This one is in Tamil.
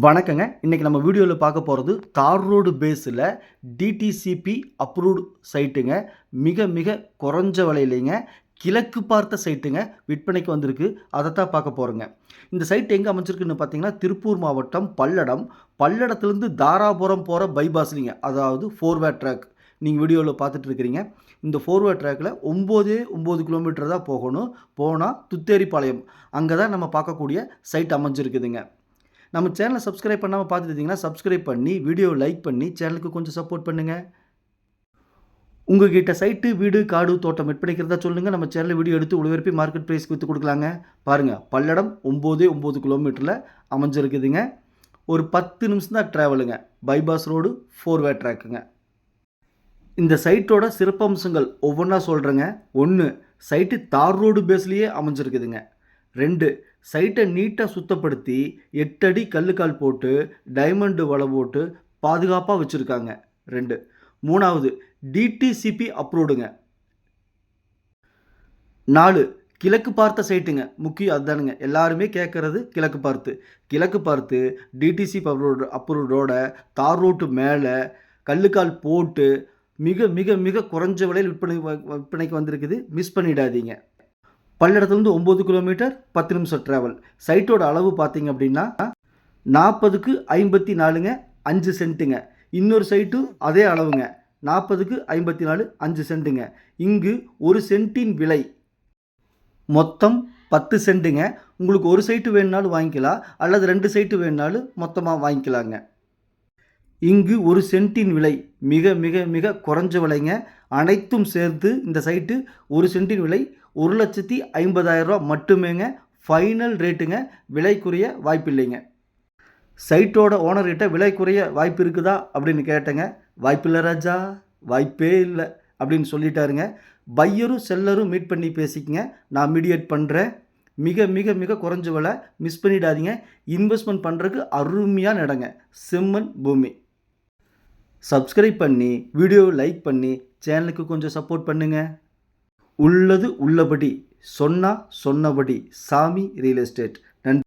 வணக்கங்க. இன்னைக்கு நம்ம வீடியோல பார்க்க போறது தார் ரோடு பேஸ்ல டிடிசிபி அப்ரூவ்ட் சைட்டுங்க. மிக மிக குறைஞ்ச விலையிலேங்க கிழக்கு பார்த்த சைட்டுங்க விற்பனைக்கு வந்திருக்கு. அதத்தான் பார்க்க போறோங்க. இந்த சைட் எங்க அமைஞ்சிருக்குன்னு பார்த்தீங்கன்னா, திருப்பூர் மாவட்டம் பல்லடம். பல்லடத்திலிருந்து தாராபுரம் போற பைபாஸ்லிங்க. அதாவது 4 வே ட்ராக். நீங்க வீடியோல பார்த்துட்டு இருக்கிறீங்க. இந்த 4 வே ட்ராக்ல 9 கிலோமீட்டர் தான் போகணும். போனா துத்தேரிப்பாளையம். அங்க தான் நம்ம பார்க்கக்கூடிய சைட் அமைஞ்சிருக்குதுங்க. நம்ம சேனலை சப்ஸ்கிரைப் பண்ணாமல் பார்த்துட்டு இருந்தீங்கன்னா சப்ஸ்கிரைப் பண்ணி வீடியோவை லைக் பண்ணி சேனலுக்கு கொஞ்சம் சப்போர்ட் பண்ணுங்கள். உங்ககிட்ட சைட்டு வீடு காடு தோட்டம் விற்பனைக்கிறதா சொல்லுங்கள். நம்ம சேனலில் வீடியோ எடுத்து ஒளிபரப்பி மார்க்கெட் ப்ரைஸ்க்கு விற்று கொடுக்கலாங்க. பாருங்கள், பல்லடம் 9 கிலோமீட்டரில் அமைஞ்சிருக்குதுங்க. ஒரு 10 நிமிஷம் தான் ட்ராவலுங்க. பைபாஸ் ரோடு 4 வே ட்ராக்குங்க. இந்த சைட்டோட சிறப்பம்சங்கள் ஒவ்வொன்றா சொல்கிறேங்க. 1, சைட்டு தார் ரோடு பேஸ்லேயே அமைஞ்சிருக்குதுங்க. 2, சைட்டை நீட்டாக சுத்தப்படுத்தி 8 அடி கல்லுக்கால் போட்டு டைமண்டு வலை போட்டு பாதுகாப்பாக வச்சுருக்காங்க. 2, 3வது டிடிசிபி அப்ரூவ்டுங்க. 4, கிழக்கு பார்த்த சைட்டுங்க. முக்கியம் அதுதானுங்க, எல்லாருமே கேட்குறது கிழக்கு பார்த்து. கிழக்கு பார்த்து டிடிசிபி அப்ரூவ்டோட தார் ரோட்டு மேலே கல்லுக்கால் போட்டு மிக மிக மிக குறைஞ்ச விலையில் விற்பனைக்கு வந்திருக்குது. மிஸ் பண்ணிடாதீங்க. பல்லடத்துலேருந்து 9 கிலோமீட்டர் 10 நிமிஷம் ட்ராவல். சைட்டோட அளவு பார்த்தீங்க அப்படின்னா 40க்கு 54ங்க, 5 சென்ட்டுங்க. இன்னொரு சைட்டும் அதே அளவுங்க, 40க்கு 54 5 சென்ட்டுங்க. இங்கு ஒரு சென்ட்டின் விலை மொத்தம் 10 சென்ட்டுங்க. உங்களுக்கு ஒரு சைட்டு வேணுனாலும் வாங்கிக்கலாம், அல்லது 2 சைட்டு வேணுனாலும் மொத்தமாக வாங்கிக்கலாங்க. இங்கு ஒரு சென்ட்டின் விலை மிக மிக மிக குறைஞ்ச விலைங்க. அனைத்தும் சேர்த்து இந்த சைட்டு ஒரு சென்ட்டின் விலை 1,50,000 ரூபா மட்டுமேங்க. ஃபைனல் ரேட்டுங்க. விலை குறைய வாய்ப்பில்லைங்க. சைட்டோட ஓனர்கிட்ட விலை குறைய வாய்ப்பு இருக்குதா அப்படின்னு கேட்டேங்க. வாய்ப்பில்லை ராஜா, வாய்ப்பே இல்லை அப்படின்னு சொல்லிட்டாருங்க. பையரும் செல்லரும் மீட் பண்ணி பேசிக்கங்க, நான் மீடியேட் பண்ணுறேன். மிக மிக மிக குறைஞ்ச விலை, மிஸ் பண்ணிடாதீங்க. இன்வெஸ்ட்மெண்ட் பண்ணுறதுக்கு அருமையான இடங்க, செம்மண் பூமி. சப்ஸ்கிரைப் பண்ணி வீடியோவை லைக் பண்ணி சேனலுக்கு கொஞ்சம் சப்போர்ட் பண்ணுங்கள். உள்ளது உள்ளபடி, சொன்னா சொன்னபடி. சாமி ரியல் எஸ்டேட்.